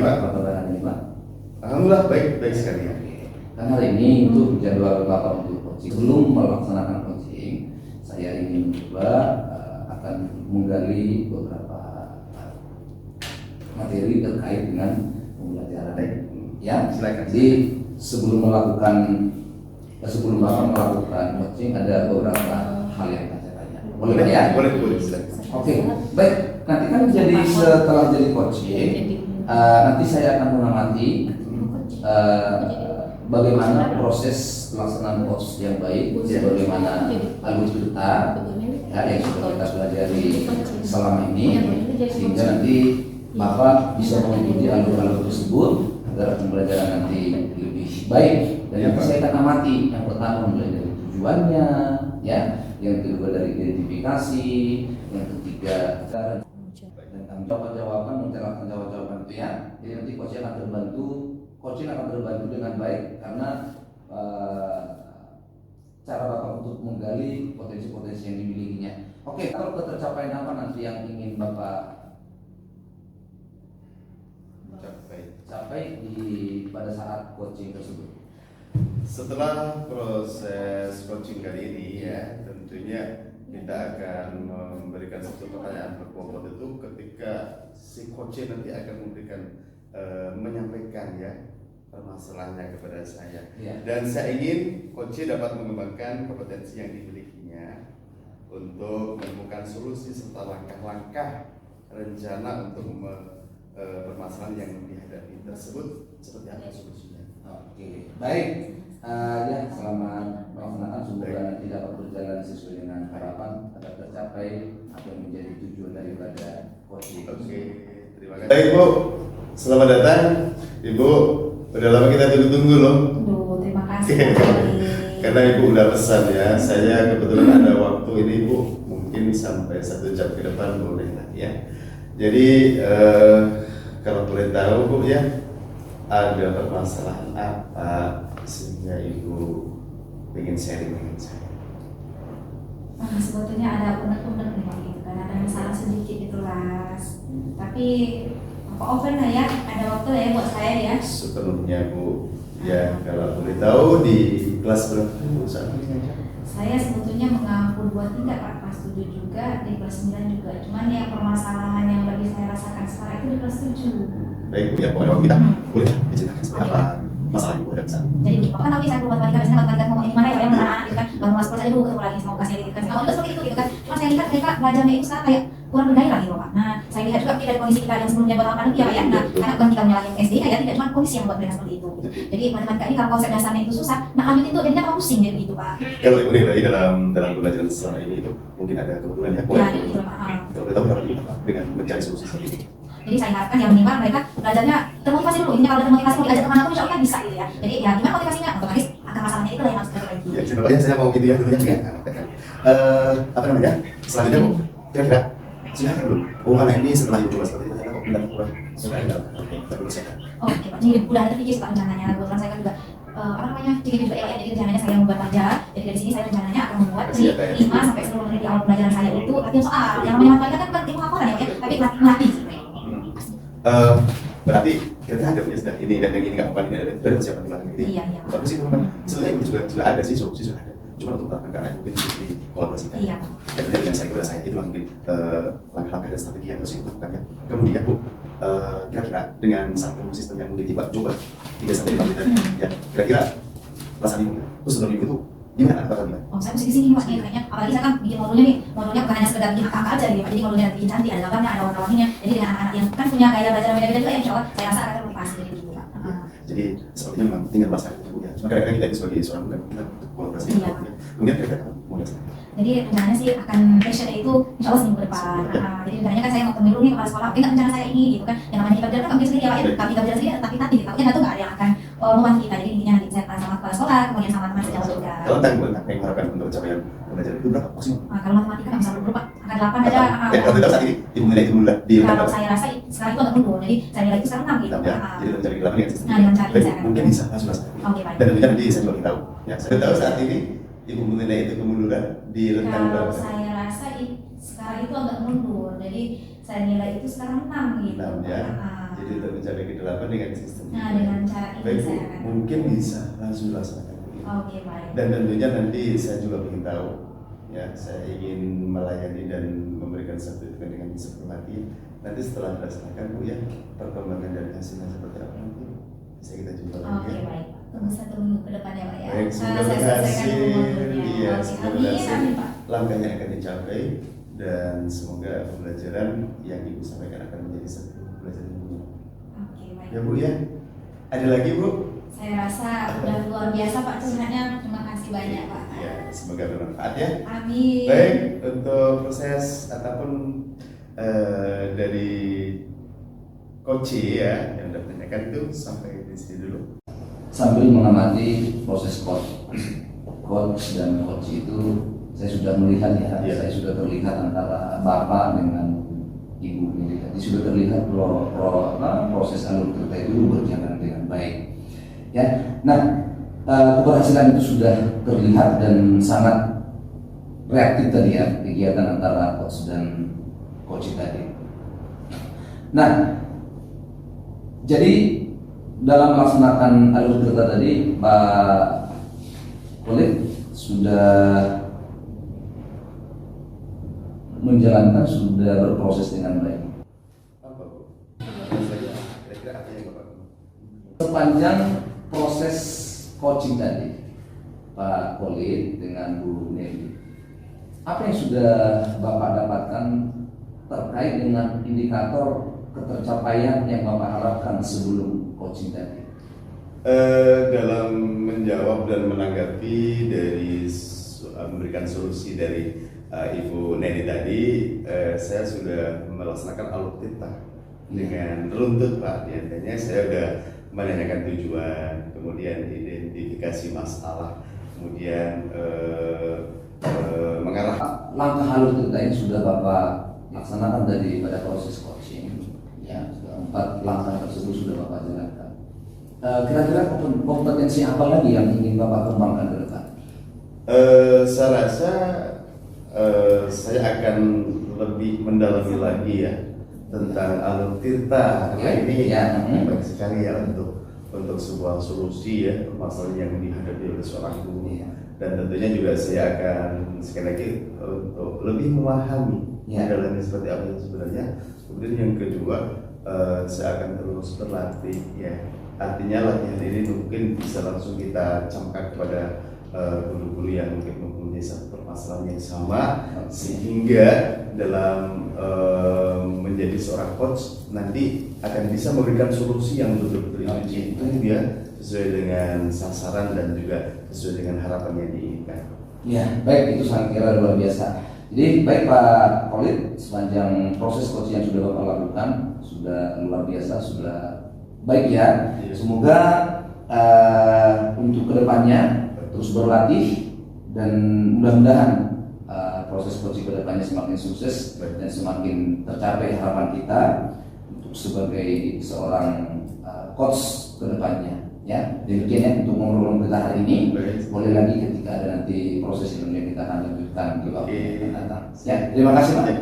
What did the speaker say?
Pak. Apa kabar hari ini, Pak? Alhamdulillah baik sekali ya. Kan hari ini untuk jadwal Bapak untuk coaching. Sebelum melaksanakan coaching, saya ingin coba akan menggali beberapa materi terkait dengan pembelajaran. Ya, Silakan. Jadi sebelum Bapak melakukan coaching ada beberapa hal yang saya tanya. Boleh Pak ya? Boleh silakan. Oke, baik. Nanti kan jadi setelah jadi coaching, nanti saya akan mengamati bagaimana proses pelaksanaan coach yang baik, bagaimana alur cerita yang sudah kita pelajari selama ini, sehingga nanti Bapak bisa mengikuti alur-alur tersebut agar pembelajaran nanti lebih baik. Dan nanti saya akan amati yang pertama mulai dari tujuannya, ya, yang kedua dari identifikasi, yang ketiga dan jawaban mencerahkan jawaban itu ya. Jadi nanti coaching akan terbantu dengan baik karena cara Bapak untuk menggali potensi-potensi yang dimilikinya. Oke, kalau ketercapaian apa nanti yang ingin Bapak capai pada saat coaching tersebut? Setelah proses coaching kali ini ya, tentunya kita akan memberikan satu pertanyaan berbobot itu ketika si coach nanti akan memberikan menyampaikan ya permasalahannya kepada saya. Ya. Dan saya ingin coach dapat mengembangkan kompetensi yang dimilikinya untuk menemukan solusi serta langkah-langkah rencana untuk permasalahan yang dihadapi tersebut seperti apa solusinya. Oke, baik. Ya, selamat melaksanakan, semoga nanti dapat berjalan sesuai dengan harapan agar tercapai apa yang menjadi tujuan daripada coaching. Oke, terima kasih. Baik Bu, selamat datang Ibu. Udah lama kita tunggu-tunggu loh. Terima kasih. Karena Ibu udah pesan ya, saya kebetulan ada waktu ini Bu, mungkin sampai 1 jam ke depan boleh lah ya. Jadi kalau boleh tahu Bu ya, ada permasalahan apa sehingga Ibu ingin sharing dengan saya? Sebetulnya ada unek-unek nih Pak, gitu kan, ada masalah sedikit itu Las. Tapi open lah ya, ada waktu ya buat saya ya. Sepenuhnya Bu, ya kalau boleh tahu di kelas berapa Bu saat ini? Saya sebetulnya mengampu 2 tingkat Pak, kelas 7 juga, di kelas 9 juga. Cuman yang permasalahan yang lagi saya rasakan sekarang itu di kelas 7. Baik Bu ya, pokoknya kita boleh diceritakan seperti apa masalah Ibu ada kesana. Jadi bahkan nanti saya keluar balik biasanya kalau ngomong gimana ya yang mana gitu kan, baru masuk saja dulu ketemu lagi sama kasih gitu kan. Kalau seperti itu gitu kan. Cuma saya lihat mereka belajarnya itu sekarang kayak kurang bergairah gitu Pak. Nah, saya lihat juga dari kondisi kita yang sebelumnya buat pandemi ya Pak ya. Nah, karena bukan kita menyalahin SD ya, tidak cuma kondisi yang buat mereka seperti itu. Jadi matematika ini kalau konsep dasarnya itu susah, nah lanjut itu jadinya terlalu pusing jadi gitu Pak. Kalau Ibu nilai dalam pembelajaran selama ini itu mungkin ada kebetulan ya. Ya, gitu Pak. Kalau kita tahu berapa dengan mencari solusi seperti ini. Jadi saya harapkan yang minimal mereka belajarnya termotivasi dulu. Ini kalau ada termotivasi mau diajak kemana pun insya Allah bisa gitu ya. Jadi ya gimana motivasinya? Otomatis akar masalahnya itu yang harus kita perbaiki. Ya, sebenarnya saya mau gitu ya dulu ya. Apa namanya? Selanjutnya Bu, kira-kira silakan dulu. Oh, karena ini setelah Ibu coba seperti itu, saya kok pindah kurang. Oke, baru saya. Oke Pak, jadi udah ada terpikir Pak rencananya. Kebetulan saya kan juga apa namanya, jadi juga ya, jadi rencananya saya membuat pelajaran. Jadi dari sini saya rencananya akan membuat di 5 sampai 10 menit di awal pelajaran saya itu latihan soal. Yang namanya matematika kan bukan ilmu laporan ya Pak ya, tapi melatih. Berarti kita ada punya sudah ini dan yang ini nggak apa ini ada persiapan di belakang ini. Iya. Bagus sih teman-teman. Sebenarnya itu juga ada sih solusi sudah ada. Cuma untuk melakukan karena mungkin di kolaborasikan. Iya. Dan dengan saya kepada saya itu mungkin langkah-langkah dan strategi yang harus dilakukan ya. Kemudian Bu, kira-kira dengan satu sistem yang mungkin Ibu coba 3 sampai 5 menit ya. Kira-kira perasaan Ibu terus sebelum Ibu itu gimana bakal gimana? Oh, saya mesti kesini nih Mas, kayaknya apalagi saya kan bikin modulnya nih, modulnya bukan hanya sekedar bikin angka aja gitu Pak, jadi modulnya bikin cantik, ada gambarnya, ada warna-warninya, jadi dengan anak-anak yang kan punya gaya belajar beda-beda juga ya, insya Allah saya rasa akan termotivasi jadi gitu Pak. Jadi sepertinya memang tinggal bahasa itu ya. Cuma kadang-kadang kita itu sebagai seorang muda kita kolaborasi. Iya. Kemudian kira-kira muda. Jadi rencananya sih akan passionnya itu insya Allah seminggu depan. Jadi rencananya kan saya mau ketemu dulu nih kepala sekolah, oke nggak rencana saya ini gitu kan, yang namanya kita berjalan kan mungkin sendiri ya Pak ya, tapi kita berjalan sendiri tapi nanti gitu, takutnya nggak ada yang akan membantu kita, jadi intinya nanti saya sama kepala sekolah, kemudian sama teman sejauh juga. Kalau tanggung apa yang mengharapkan untuk capaian pembelajaran itu berapa maksimal? Kalau matematika kan bisa berubah, angka 8 aja. Kalau tidak saat ini, Ibu nilai itu mulai di kalau saya rasa sekarang itu agak mundur, jadi saya nilai itu sekarang 6 gitu. Ya, jadi mencari ke 8 ya. Nah, dengan cara Baik, saya akan mungkin bisa langsung. Oke, baik. Dan tentunya nanti saya juga tahu. Ya, saya tahu saat ini Ibu menilai itu kemunduran di rentang kalau berapa? saya rasa sekarang itu agak mundur, jadi saya nilai itu sekarang 6 gitu. 6 ya. Jadi untuk mencapai ke-8 dengan sistem. Nah, dengan cara ini Baik Bu, saya akan. mungkin bisa langsung dilaksanakan. Oke, baik. Dan tentunya nanti saya juga ingin tahu, ya saya ingin melayani dan memberikan sertifikat dengan sepenuh hati. Nanti setelah dilaksanakan Bu ya, perkembangan dan hasilnya seperti apa nanti bisa kita jumpa lagi. Oke, Ya. baik. Tunggu 1 minggu ke depan ya Pak ya. Baik, semoga Saya selesaikan berhasil. modulnya. Iya, Oke, semoga amin, berhasil. amin Pak. Langkahnya akan dicapai dan semoga pembelajaran yang Ibu sampaikan akan menjadi satu pembelajaran yang mulia. Oke, baik. Ya Bu ya. Ada lagi Bu? Saya rasa udah luar biasa Pak curhatnya. Terima kasih banyak Pak. Ya, semoga bermanfaat ya. Amin. Baik, untuk proses ataupun dari Coach ya yang udah tanyakan itu sampai di sini dulu. Sambil mengamati proses coach dan coach itu, saya sudah melihat ya, Iya. saya sudah terlihat antara bapak dengan ibu ini. Jadi sudah terlihat proses alur cerita itu berjalan dengan baik. Ya, nah keberhasilan itu sudah terlihat dan sangat reaktif tadi ya kegiatan antara coach dan coach tadi. Nah, jadi dalam melaksanakan alur cerita tadi, Pak Khalid sudah menjalankan, sudah berproses dengan baik. Apa Bu? Saja kira-kira apa yang Bapak? Sepanjang proses coaching tadi, Pak Khalid dengan Bu Nelly, apa yang sudah Bapak dapatkan terkait dengan indikator ketercapaian yang Bapak harapkan sebelum coaching tadi? Dalam menjawab dan menanggapi dari memberikan solusi dari Ibu Neni tadi, saya sudah melaksanakan alur cerita dengan runtut Pak. Diantaranya saya sudah menanyakan tujuan, kemudian identifikasi masalah, kemudian mengarah. Langkah alur cerita ini sudah Bapak laksanakan tadi pada proses coaching. Ya, 4 langkah tersebut sudah Bapak jalankan. Kira-kira kompetensi apa lagi yang ingin Bapak kembangkan ke depan? Saya rasa saya akan lebih mendalami lagi ya tentang alur tirta karena ini Ya. baik sekali ya untuk sebuah solusi ya masalah yang dihadapi oleh seorang guru. Ya. Dan tentunya juga saya akan sekali lagi untuk lebih memahami Ya. dalamnya seperti apa yang sebenarnya. Kemudian yang kedua saya akan terus berlatih ya. Artinya latihan ini mungkin bisa langsung kita camkan kepada guru-guru yang mungkin mempunyai satu permasalahan yang sama, sehingga dalam menjadi seorang coach nanti akan bisa memberikan solusi yang betul-betul itu ya sesuai dengan sasaran dan juga sesuai dengan harapan yang diinginkan. Ya, baik, itu saya kira luar biasa. Jadi baik Pak Khalid, sepanjang proses coaching yang sudah Bapak lakukan sudah luar biasa, sudah baik ya. Iya. Semoga untuk kedepannya terus berlatih dan mudah-mudahan proses coaching kedepannya semakin sukses dan semakin tercapai harapan kita untuk sebagai seorang coach kedepannya. Ya, demikian ya untuk ngobrol kita hari ini. Baik. Boleh lagi ketika ada nanti proses yang kita akan lanjutkan di waktu Oke. yang akan datang. Ya, terima kasih Pak. Ya.